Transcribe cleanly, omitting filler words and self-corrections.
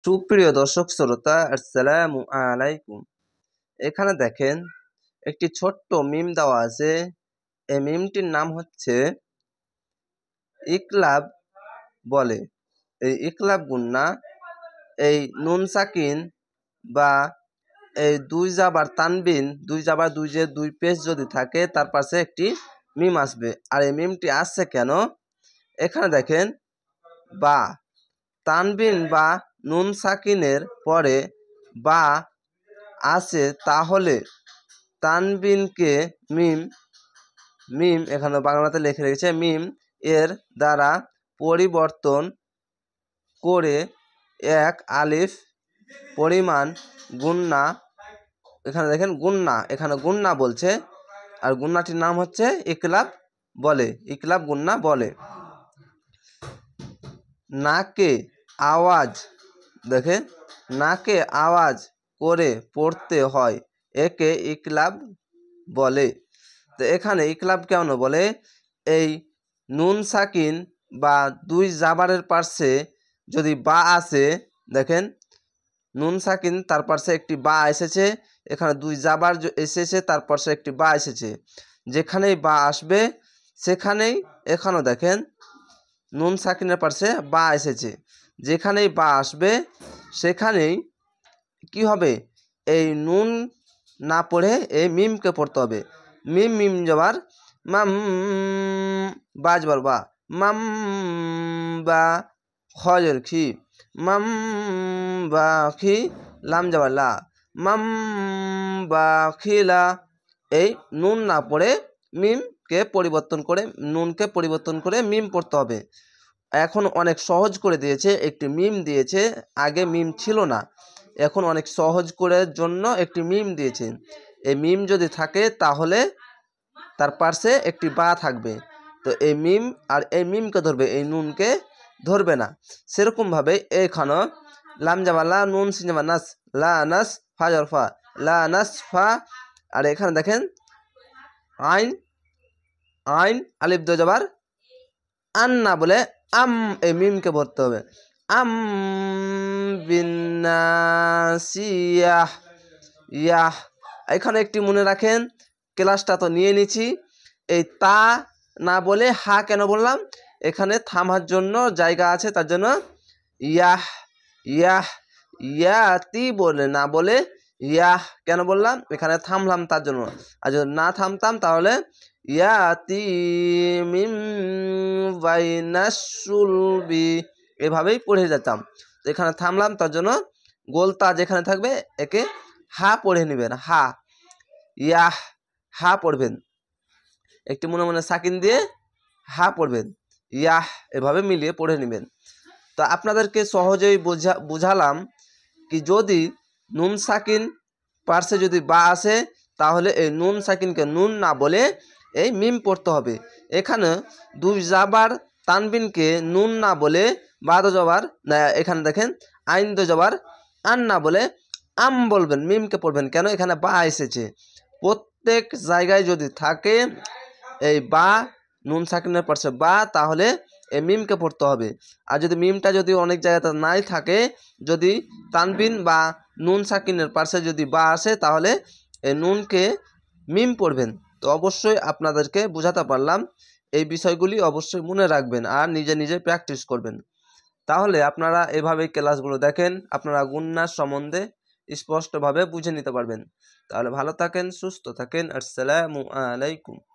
সুপ্রিয় দর্শক শ্রোতা, আসসালামু আলাইকুম। এখানে দেখেন একটি ছোট্ট মিম দেওয়া আছে। এই মিমটির নাম হচ্ছে ইকলাব বলে। এই ইকলাব গুন্না, এই নুন সাকিন বা এই দুই জাবার তানবিন, দুই জাবার দুই যে দুই পেজ যদি থাকে তার পাশে একটি মিম আসবে। আর এই মিমটি আসছে কেন? এখানে দেখেন বা তানবিন বা নুন সাকিনের পরে বা আছে, তাহলে তানবিনকে মিম মিম এখানে বাংলাতে লিখে রেখেছে মিম এর দ্বারা পরিবর্তন করে এক আলিফ পরিমাণ গুন্না, এখানে দেখেন গুন্না, এখানে গুন্না বলছে, আর গুন্নাটির নাম হচ্ছে ইকলাব বলে। ইকলাব গুন্না বলে। নাকে আওয়াজ, দেখে নাকে আওয়াজ করে পড়তে হয়, একে ইকলাব বলে। তো এখানে ইকলাব কেন বলে? এই নুন সাকিন বা দুই জাবারের পাশে যদি বা আসে, দেখেন নুন সাকিন তার পাশে একটি বা এসেছে, এখানে দুই জাবার এসেছে তার পাশে একটি বা এসেছে, যেখানেই বা আসবে সেখানেই, এখানেও দেখেন নুন সাকিনের পাশে বা এসেছে, যেখানেই বা আসবে সেখানেই কি হবে? এই নুন না পড়ে এই মিমকে পড়তে হবে। মিম মিম জবার মাম, বাজবার বা মাম, বা খজর খি, মাম বা খি, লাম জবার লা, মাম বা খিলা। এই নুন না পড়ে মিমকে পরিবর্তন করে, নুনকে পরিবর্তন করে মিম পড়তে হবে। এখন অনেক সহজ করে দিয়েছে, একটি মিম দিয়েছে, আগে মিম ছিল না, এখন অনেক সহজ করে জন্য একটি মিম দিয়েছে। এই মিম যদি থাকে তাহলে তার পাশে একটি বা থাকবে, তো এই মিম আর এই মিমকে ধরবে, এই নুনকে ধরবে না। সেরকমভাবে এখানে লাম জামা লা, নুন সিন জামা নাস, লা নাস, ফা জবর ফা, লা নাস ফা। আর এখানে দেখেন আইন, আইন আলিফ দো জবর আন না বলে আম, এই মিমকে পড়তে হবে। আম বিন্নাসিয়াহ, ইয়াহ। এখানে একটি মনে রাখেন, ক্লাসটা তো নিয়ে নিচ্ছি, এই তা না বলে হা কেন বললাম? এখানে থামার জন্য জায়গা আছে, তার জন্য ইয়াহ, ইয়াহ, ইয়াতি বলে না বলে ইয়াহ কেন বললাম? এখানে থামলাম তার জন্য। আর যদি না থামতাম তাহলে ইয়াতি মিম বাইনাস সুলবি, এভাবেই পড়ে যেতাম। এখানে থামলাম তার জন্য গোলতা যেখানে থাকবে একে হা পড়ে নেবেন, হা, ইয়াহ, হা পড়বেন, একটি মনে মনে সাকিন দিয়ে হা পড়বেন, ইয়াহ, এভাবে মিলিয়ে পড়ে নেবেন। তো আপনাদেরকে সহজেই বুঝালাম কি, যদি নুন সাকিন পার্শ্বে যদি বা আসে তাহলে এই নুন সাকিনকে নুন না বলে এই মিম পড়তে হবে। এখানে দুই জাবার তানবিনকে নুন না বলে বা দো জবার না, এখানে দেখেন আইন দো জবার আন না বলে আম বলবেন, মিমকে পড়বেন। কেন? এখানে বা এসেছে। প্রত্যেক জায়গায় যদি থাকে এই বা, নুন সাকিনের পাশে বা, তাহলে এই মিমকে পড়তে হবে। আর যদি মিমটা যদি অনেক জায়গাতে নাই থাকে, যদি তানবিন বা নুন সাকিনের পাশে যদি বা আসে তাহলে এই নুনকে মিম পড়বেন। তো অবশ্যই আপনাদেরকে বোঝাতে পারলাম, এই বিষয়গুলি অবশ্যই মনে রাখবেন আর নিজে নিজে প্র্যাকটিস করবেন। তাহলে আপনারা এভাবেই ক্লাসগুলো দেখেন, আপনারা গুন্নার সম্বন্ধে স্পষ্টভাবে বুঝে নিতে পারবেন। তাহলে ভালো থাকেন, সুস্থ থাকেন। আসসালামু আলাইকুম।